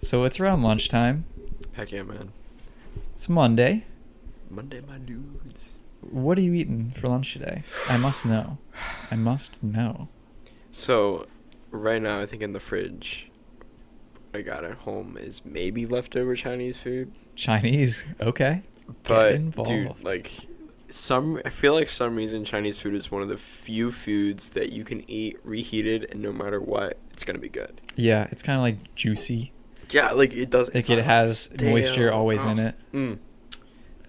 So it's around lunchtime. Heck yeah, man. It's Monday. Monday, my dudes. What are you eating for lunch today? I must know. I must know. So, right now, I think in the fridge, what I got at home is maybe leftover Chinese food. Chinese. Okay. But, involved. dude, like, I feel like some reason Chinese food is one of the few foods that you can eat reheated, and no matter what, it's gonna be good. Yeah, it's kind of like juicy. Yeah, like it does. Like it has moisture always in it.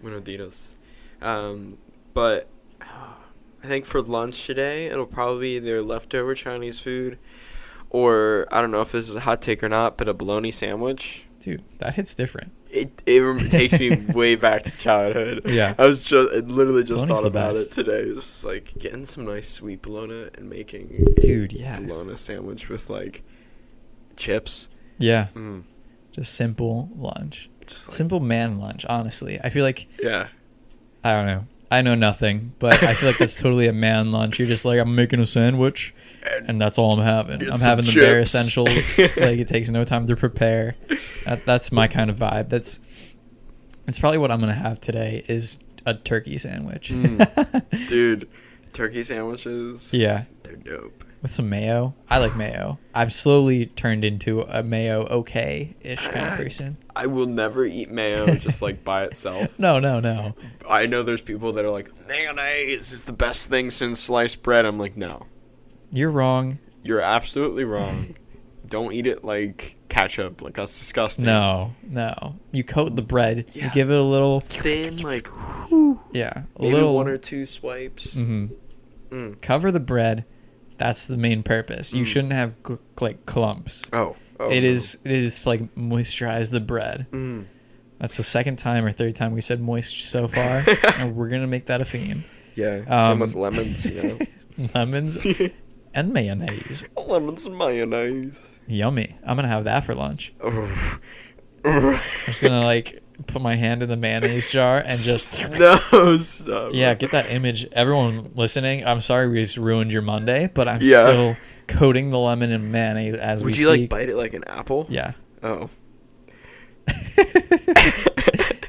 Buenos dias. But I think for lunch today, it'll probably be either leftover Chinese food, or I don't know if this is a hot take or not, but a bologna sandwich. Dude, that hits different. It takes me way back to childhood. Yeah. I literally just Bologna's thought the about best. it today. It's like getting some nice sweet bologna and making Dude, a yes. bologna sandwich with like chips. Yeah. Mm, Just simple lunch. just like, Simple man lunch, honestly. I feel like, yeah. I don't know. I know nothing, but I feel like that's totally a man lunch. You're just like, I'm making a sandwich, and that's all I'm having. Get I'm some having the bare chips. essentials. Like, it takes no time to prepare. That's my kind of vibe. That's probably what I'm going to have today is a turkey sandwich. Dude, turkey sandwiches, Yeah. they're dope. With some mayo. I like mayo. I've slowly turned into a mayo okay-ish kind of person. I will never eat mayo just like by itself. No. I know there's people that are like, mayonnaise is the best thing since sliced bread. I'm like, no, You're wrong. you're absolutely wrong. Don't eat it like ketchup. Like, that's disgusting. No. You coat the bread. You Yeah. give it a little... Thin, like, whew, Yeah. A maybe little... one or two swipes. Mm-hmm. Cover the bread. That's the main purpose. You shouldn't have like clumps. Oh, It no. is like moisturize the bread. That's the second time or third time we said moist so far, and we're gonna make that a theme. Yeah, same with lemons, you know. Lemons and mayonnaise. Lemons and mayonnaise. Yummy. I'm gonna have that for lunch. Oh. I'm just gonna like put my hand in the mayonnaise jar and just No, stop. yeah, get that image. Everyone listening, I'm sorry we just ruined your Monday, but I'm Yeah. still coating the lemon in mayonnaise as we Would speak. you like bite it like an apple? Yeah. Oh.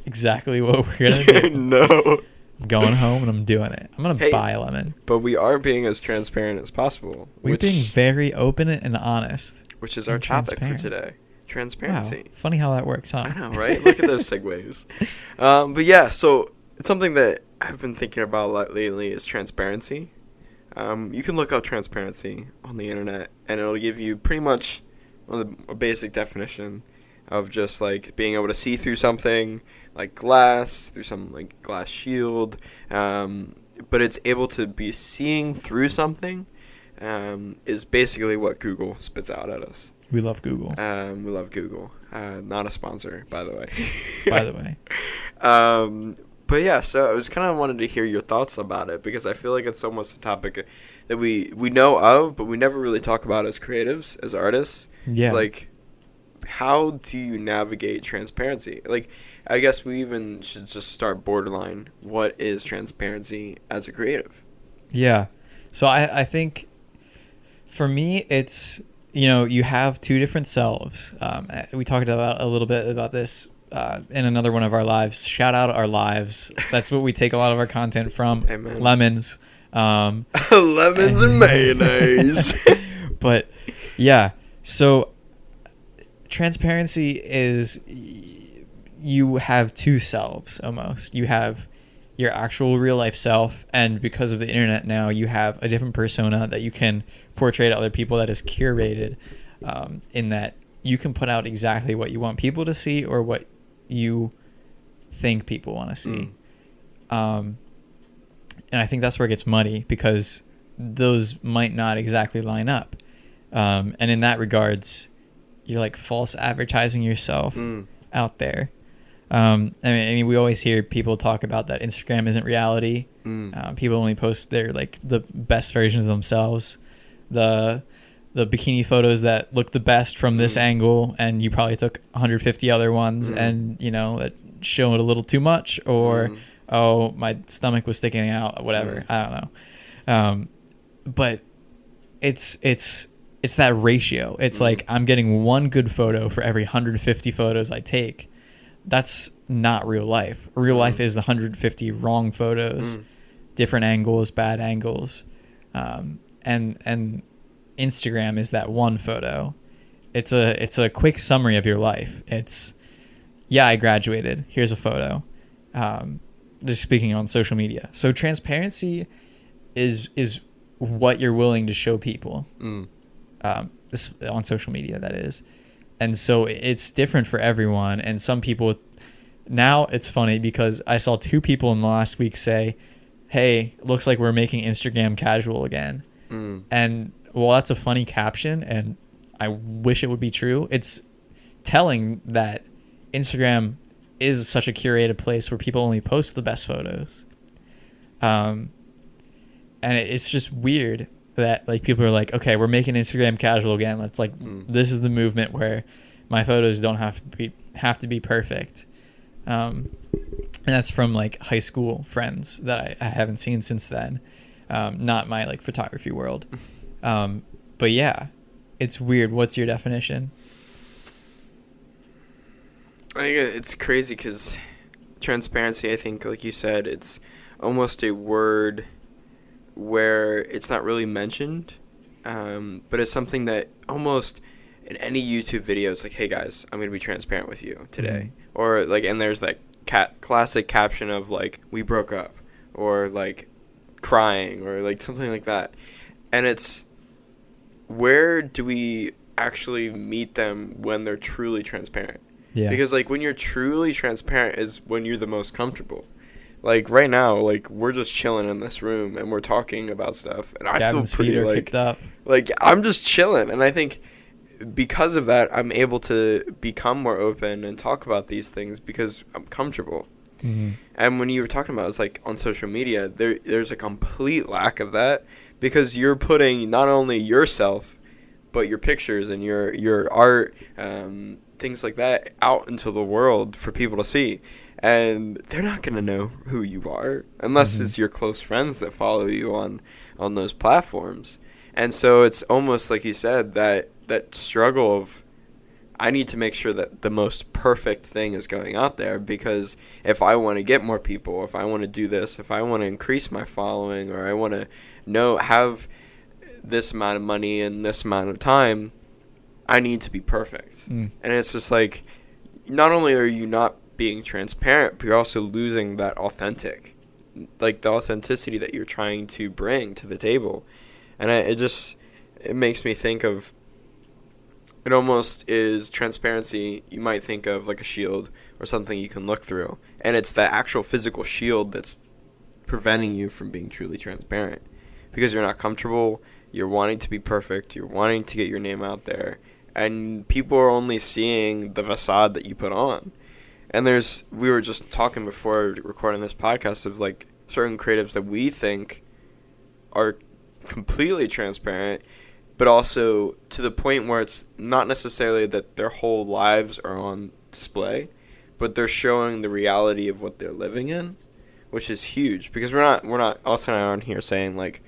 Exactly what we're gonna do. No. I'm going home and I'm doing it. I'm gonna Hey. buy a lemon. But we are being as transparent as possible. We're being very open and honest. which is our and topic for transparent. today. Wow. Transparency. Funny how that works, huh? I know, right? Look at those segues. But yeah, so it's something that I've been thinking about a lot lately is transparency. You can look up transparency on the internet, and it'll give you pretty much a basic definition of just like being able to see through something like glass, through some like glass shield, but it's able to be seeing through something is basically what Google spits out at us. We love Google, We love Google. Not a sponsor, by the way. by the way. But yeah, so I was kind of wanted to hear your thoughts about it because I feel like it's almost a topic that we know of, but we never really talk about as creatives, as artists. Yeah. It's like, how do you navigate transparency? Like, I guess we even should just start borderline. What is transparency as a creative? Yeah. So I think for me, it's, you have two different selves. We talked about a little bit about this in another one of our lives. Shout out our lives. That's what we take a lot of our content from. Amen. Lemons. Lemons and mayonnaise. But yeah, so transparency is you have two selves almost. You have your actual real life self, and because of the internet now, you have a different persona that you can portray to other people that is curated, in that you can put out exactly what you want people to see or what you think people want to see. And I think that's where it gets muddy because those might not exactly line up. And in that regards, you're like false advertising yourself out there. I mean, we always hear people talk about that Instagram isn't reality. People only post their like the best versions of themselves, the bikini photos that look the best from this angle, and you probably took 150 other ones, and that showed a little too much, or oh, my stomach was sticking out, whatever. I don't know. But it's it's that ratio. It's like I'm getting one good photo for every 150 photos I take. That's not real life. Real life is the 150 wrong photos, different angles, bad angles, and Instagram is that one photo. It's a quick summary of your life. It's, yeah, I graduated. Here's a photo. Just speaking on social media. So transparency is what you're willing to show people. This, on social media, that is. And so it's different for everyone. And some people, now it's funny because I saw 2 people in the last week say, hey, looks like we're making Instagram casual again. And well, that's a funny caption, and I wish it would be true. It's telling that Instagram is such a curated place where people only post the best photos. And it's just weird that like people are like, okay, we're making Instagram casual again. Let's like, this is the movement where my photos don't have to be perfect. And that's from like high school friends that I haven't seen since then. Not my like photography world. But yeah, it's weird. What's your definition? I think it's crazy because transparency, I think, like you said, it's almost a word where it's not really mentioned, but it's something that almost in any YouTube video, it's like, hey guys, I'm going to be transparent with you today. Or like, and there's that classic caption of like, we broke up, or like crying, or like something like that. And it's, where do we actually meet them when they're truly transparent? Yeah. Because like when you're truly transparent is when you're the most comfortable. Like right now, like we're just chilling in this room and we're talking about stuff, and I Gavin's feel pretty feet are like kicked up. Like I'm just chilling, and I think because of that, I'm able to become more open and talk about these things because I'm comfortable. And when you were talking about, it's like on social media, there's a complete lack of that because you're putting not only yourself, but your pictures and your art, things like that out into the world for people to see. And they're not going to know who you are unless it's your close friends that follow you on those platforms. And so it's almost like you said, that struggle of, I need to make sure that the most perfect thing is going out there, because if I want to get more people, if I want to do this, if I want to increase my following, or I want to have this amount of money in this amount of time, I need to be perfect. And it's just like, not only are you not being transparent, but you're also losing that authentic, like the authenticity that you're trying to bring to the table. And it makes me think of, it almost is transparency. You might think of like a shield or something you can look through, and it's the actual physical shield that's preventing you from being truly transparent, because you're not comfortable, you're wanting to be perfect, you're wanting to get your name out there, and people are only seeing the facade that you put on. And we were just talking before recording this podcast of like certain creatives that we think are completely transparent, but also to the point where it's not necessarily that their whole lives are on display, but they're showing the reality of what they're living in, which is huge. Because we're not Austin and I aren't here saying like,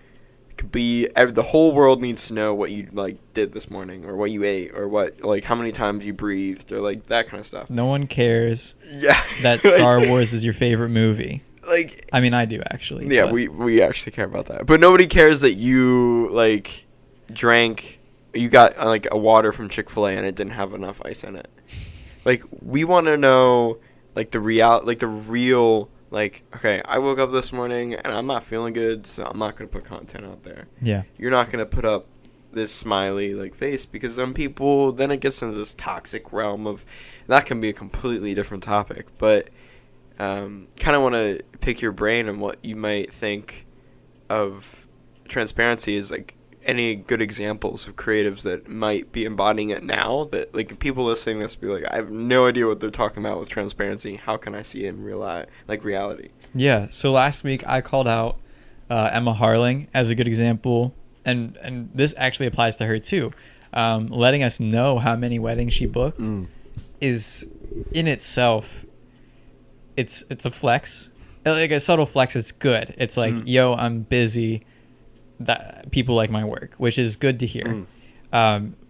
it could be the whole world needs to know what you like did this morning, or what you ate, or what, like how many times you breathed, or like that kind of stuff. No one cares. Yeah. That Star Wars is your favorite movie. Like, I mean, I do actually. Yeah, we actually care about that, but nobody cares that you like you got like a water from Chick-fil-A and it didn't have enough ice in it. Like, we want to know like the real, like, okay, I woke up this morning and I'm not feeling good, so I'm not going to put content out there. Yeah. You're not going to put up this smiley like face, because then it gets into this toxic realm of, that can be a completely different topic, but kind of want to pick your brain on what you might think of transparency is like, any good examples of creatives that might be embodying it now, that like people listening to this be like, I have no idea what they're talking about with transparency. How can I see it in reality? Yeah. So last week I called out Emma Harling as a good example, and this actually applies to her too. Letting us know how many weddings she booked is in itself, it's a flex, like a subtle flex. It's good. It's like, yo, I'm busy. That people like my work, which is good to hear.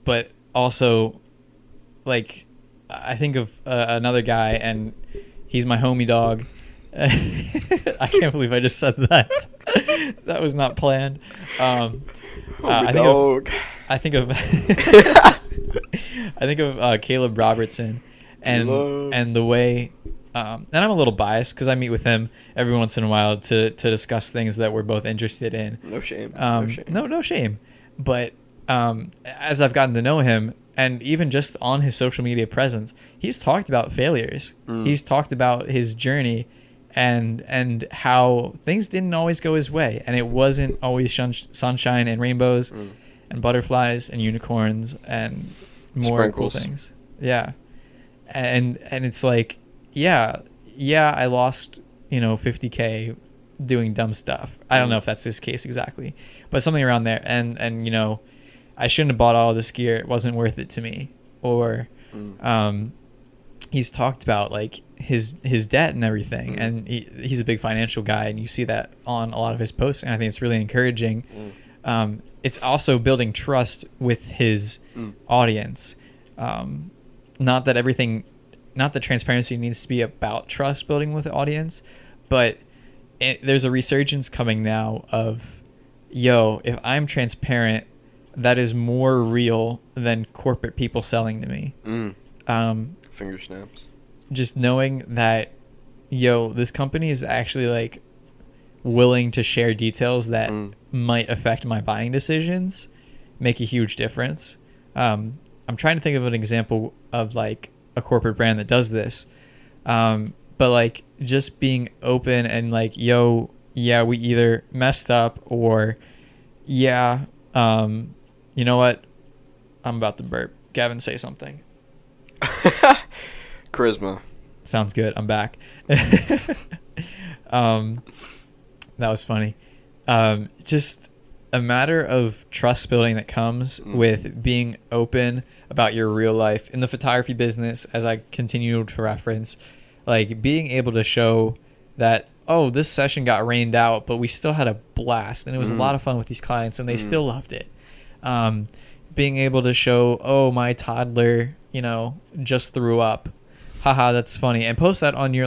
But also, like, I think of another guy, and he's my homie dog. I can't believe I just said that. That was not planned. I think of I think of Caleb Robertson, and the way, and I'm a little biased because I meet with him every once in a while to discuss things that we're both interested in. No shame. No shame. But as I've gotten to know him, and even just on his social media presence, he's talked about failures. He's talked about his journey, and how things didn't always go his way, and it wasn't always sunshine and rainbows and butterflies and unicorns and more Sprinkles. cool things. Yeah. And it's like, yeah, I lost, 50K doing dumb stuff. I don't know if that's this case exactly, but something around there. And I shouldn't have bought all this gear. It wasn't worth it to me. Or he's talked about like his debt and everything, and he's a big financial guy, and you see that on a lot of his posts, and I think it's really encouraging. It's also building trust with his audience. Not that transparency needs to be about trust building with the audience, but there's a resurgence coming now of, if I'm transparent, that is more real than corporate people selling to me. Finger snaps. Just knowing that, this company is actually like willing to share details that might affect my buying decisions, make a huge difference. I'm trying to think of an example of like a corporate brand that does this. But like just being open and like, we either messed up, or you know what? I'm about to burp. Gavin, say something. Charisma. Sounds good. I'm back. That was funny. Just a matter of trust building that comes with being open about your real life in the photography business. As I continue to reference, like being able to show that, this session got rained out, but we still had a blast, and it was a lot of fun with these clients, and they still loved it. Being able to show, my toddler, just threw up. Haha, that's funny. And post that on your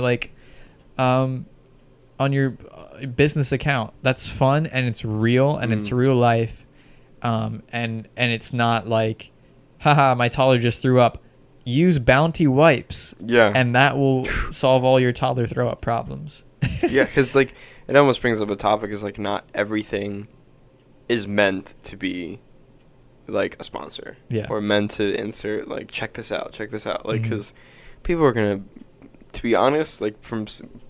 on your business account. That's fun, and it's real, and it's real life. And it's not like, haha, my toddler just threw up. Use Bounty wipes. Yeah. And that will solve all your toddler throw up problems. Yeah, because like it almost brings up a topic is like not everything is meant to be like a sponsor. Yeah. Or meant to insert like check this out. Like because people are gonna, to be honest, like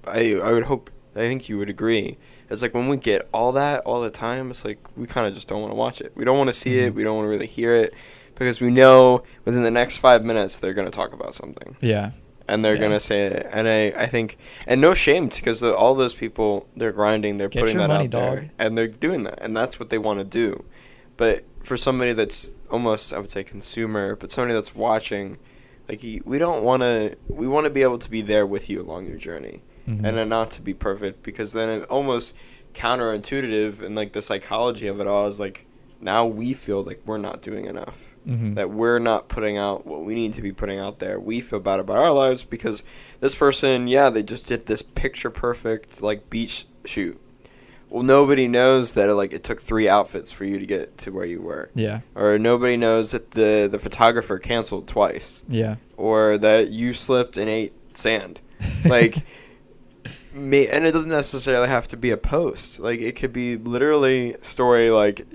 I would hope, I think you would agree. It's like when we get all that all the time, it's like we kind of just don't want to watch it. We don't want to see it. We don't want to really hear it, because we know within the next 5 minutes they're going to talk about something. Yeah. And they're going to say it. And I think, and no shame, because all those people, they're grinding, they're putting that out there. And they're doing that. And that's what they want to do. But for somebody that's almost, I would say consumer, but somebody that's watching, like we want to be able to be there with you along your journey. And then not to be perfect, because then it almost counterintuitive, and like the psychology of it all is like, now we feel like we're not doing enough, that we're not putting out what we need to be putting out there. We feel bad about our lives because this person, they just did this picture perfect like beach shoot. Well, nobody knows that like it took 3 outfits for you to get to where you were. Yeah. Or nobody knows that the photographer canceled twice. Yeah. Or that you slipped and ate sand. Like, and it doesn't necessarily have to be a post. Like, it could be literally a story like,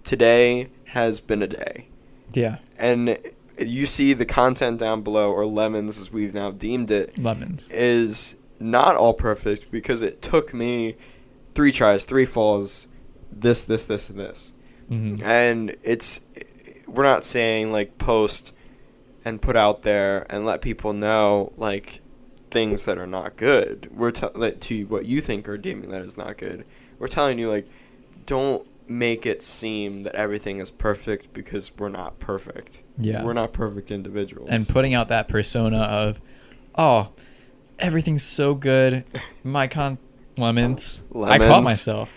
today has been a day. Yeah. And you see the content down below, or lemons as we've now deemed it. Lemons. Is not all perfect, because it took me 3 tries, 3 falls, this, and this. And we're not saying like post and put out there and let people know like things that are not good. We're to what you think are deeming that is not good. We're telling you like, don't make it seem that everything is perfect, because we're not perfect. Yeah. We're not perfect individuals. And putting out that persona of, everything's so good. My Lemons. I Lemons. caught myself.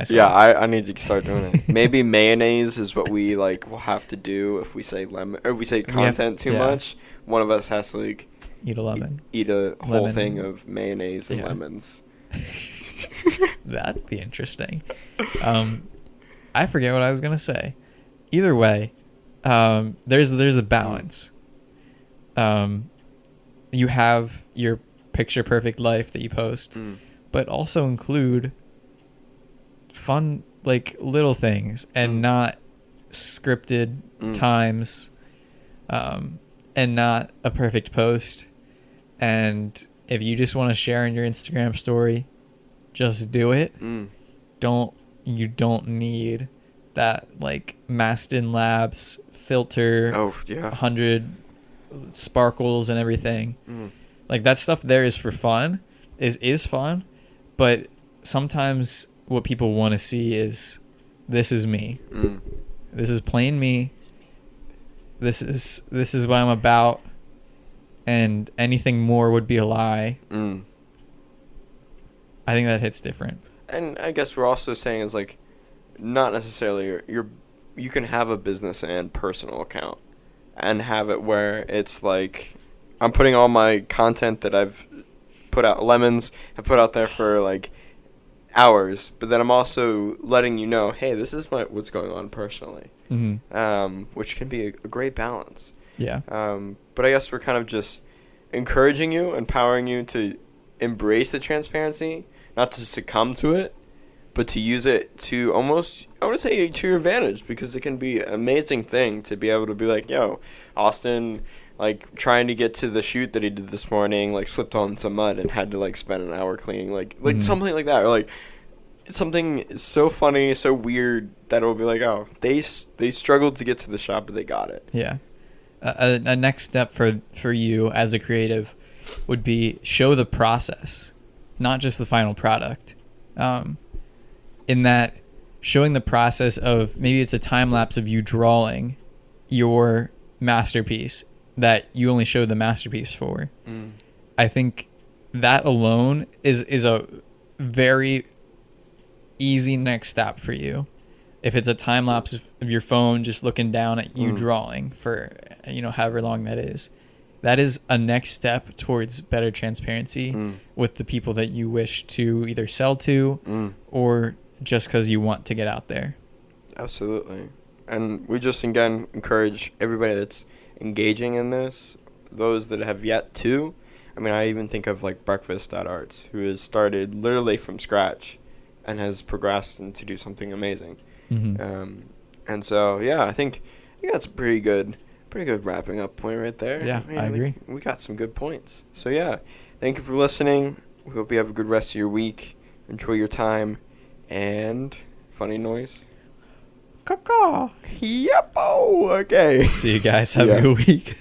Yeah, I need to start doing it. Maybe mayonnaise is what we like will have to do if we say lemon or if we say content too much. One of us has to like eat a lemon. Eat a whole Lemon. thing of mayonnaise and Yeah. lemons. That'd be interesting. I forget what I was gonna say. Either way, there's a balance. You have your picture perfect life that you post, but also include fun like little things and not scripted times, and not a perfect post. And if you just want to share in your Instagram story, just do it. You don't need that like Mastin Labs filter. 100 sparkles and everything. Like that stuff there is for fun, is fun, but sometimes what people want to see is this is me. This is plain me. This is what I'm about, and anything more would be a lie. I think that hits different. And I guess we're also saying is like, not necessarily you can have a business and personal account, and have it where it's like, I'm putting all my content that I've put out, Lemons have put out there for like hours, but then I'm also letting you know, hey, this is what's going on personally, which can be a great balance. Yeah. But I guess we're kind of just encouraging you, empowering you to embrace the transparency, not to succumb to it, but to use it to almost, I want to say, to your advantage, because it can be an amazing thing to be able to be like, yo, Austin, like, trying to get to the shoot that he did this morning, like, slipped on some mud and had to, like, spend an hour cleaning, like something like that, or, like, something so funny, so weird, that it'll be like, oh, they struggled to get to the shop, but they got it. Yeah. A next step for you as a creative would be show the process, not just the final product. In that, showing the process of, maybe it's a time lapse of you drawing your masterpiece that you only showed the masterpiece for. I think that alone is a very easy next step for you. If it's a time lapse of your phone just looking down at you drawing for however long that is a next step towards better transparency with the people that you wish to either sell to or just because you want to get out there. Absolutely. And we just again encourage everybody that's engaging in this, those that have yet to. I mean, I even think of like Breakfast.Arts, who has started literally from scratch and has progressed into do something amazing. And so, yeah, I think that's a pretty good wrapping up point right there. Yeah, I agree. We got some good points. So, yeah, thank you for listening. We hope you have a good rest of your week. Enjoy your time. And funny noise. Caw-caw. Yep. Oh, okay. See you guys. Have a good week.